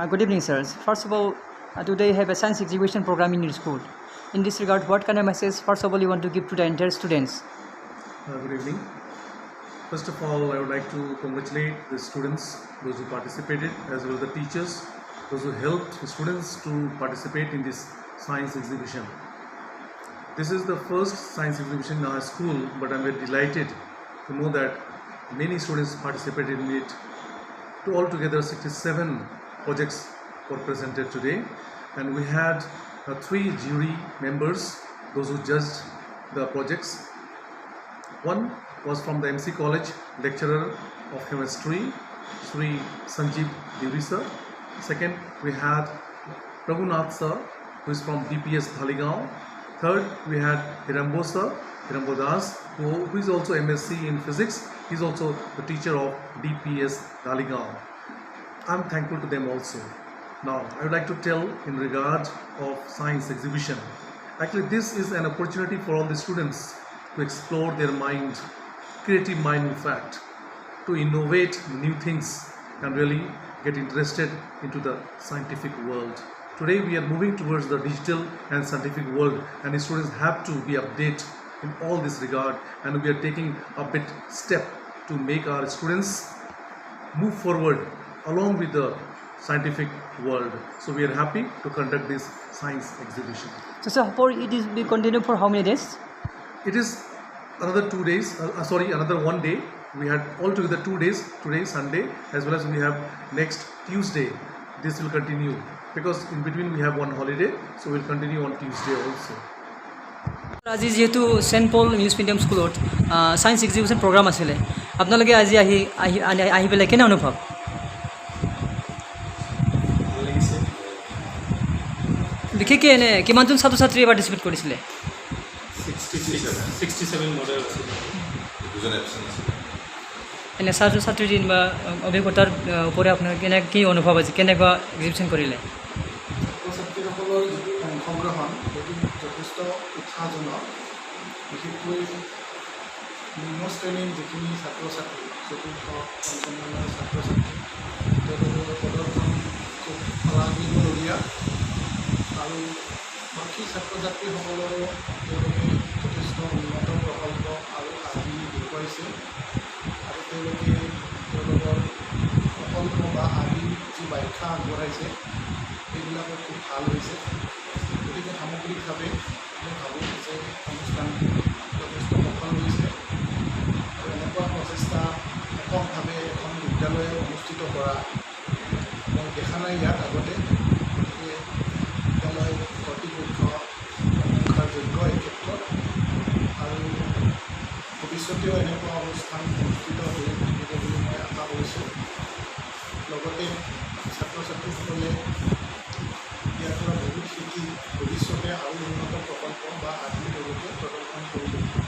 Good evening, sirs. First of all, today I have a science exhibition program in your school. In this regard, what kind of message, first of all, you want to give to the entire students? Good evening. First of all, I would like to congratulate the students, those who participated, as well as the teachers, those who helped the students to participate in this science exhibition. This is the first science exhibition in our school, but I'm very delighted to know that many students participated in it. Altogether, 67 projects were presented today, and we had 3 jury members, those who judged the projects. One was from the MC College, lecturer of chemistry, Sri Sanjeev Duri sir. Second, we had Prabhunath sir, who is from DPS Dhaligaon. Third, we had Hirambo sir, Hirambo Das, who is also MSc in physics. He is also the teacher of DPS Dhaligaon. I'm thankful to them also. Now, I would like to tell in regard of science exhibition. Actually, this is an opportunity for all the students to explore their mind, creative mind in fact, to innovate new things and really get interested into the scientific world. Today we are moving towards the digital and scientific world, and the students have to be updated in all this regard, and we are taking a bit step to make our students move forward along with the scientific world. So we are happy to conduct this science exhibition. So, sir, for it is be continued for how many days? It is another 2 days, another 1 day. We had altogether 2 days, today Sunday, as well as we have next Tuesday. This will continue because in between we have one holiday, so we'll continue on Tuesday also. আজি যেহেতু Saint পল English medium স্কুলত science exhibition programme আছিলে, আপোনালোকে আজি আহি পেলাই কেনে অনুভৱ? বিশেষকৈ এনে কিমানজন ছাত্ৰ ছাত্ৰীয়ে পাৰ্টিচিপেট কৰিছিলে? 67 মডেল এনে ছাত্ৰ ছাত্ৰীৰ বা অভিজ্ঞতাৰ ওপৰত আপোনাৰ কি অনুভৱ আছে, কেনেকুৱা এক্সিবিশ্যন কৰিলে? ছাত্ৰ ছাত্ৰীসকলৰ যিটো অংশগ্ৰহণ সেইটো যথেষ্ট উৎসাহজনক। বিশেষকৈ নিম্ন শ্ৰেণীৰ যিখিনি ছাত্ৰ ছাত্ৰী, চতুৰ্থ পঞ্চম মানৰ ছাত্ৰ ছাত্ৰী, তেওঁলোকৰ প্ৰদৰ্শন খুব শলাগিবলগীয়া, আৰু বাকী ছাত্ৰ ছাত্ৰীসকলৰো তেওঁলোকে যথেষ্ট উন্নত প্ৰকল্প আৰু আদি দেখুৱাইছে, আৰু তেওঁলোকে তেওঁলোকৰ প্ৰকল্প বা আদিৰ যি ব্যাখ্যা আগবঢ়াইছে সেইবিলাকো খুব ভাল হৈছে। গতিকে সামগ্ৰিকভাৱে মই ভাবোঁ যে অনুষ্ঠানটো যথেষ্ট সফল হৈছে, আৰু এনেকুৱা প্ৰচেষ্টা এককভাৱে এখন বিদ্যালয়ে অনুষ্ঠিত কৰা মই দেখা নাই ইয়াত আগতে। গতিকে বিদ্যালয় কৰ্তৃপক্ষ প্ৰশংসাৰ যোগ্য এই ক্ষেত্ৰত, আৰু ভৱিষ্যতেও এনেকুৱা অনুষ্ঠান অনুষ্ঠিত হৈ থাকিব বুলি মই আশা কৰিছোঁ। লগতে ছাত্ৰ ছাত্ৰীসকলে ইয়াৰ পৰা বহুত শিকি ভৱিষ্যতে আৰু উন্নত প্ৰকল্প বা আদি তেওঁলোকে প্ৰদৰ্শন কৰিব।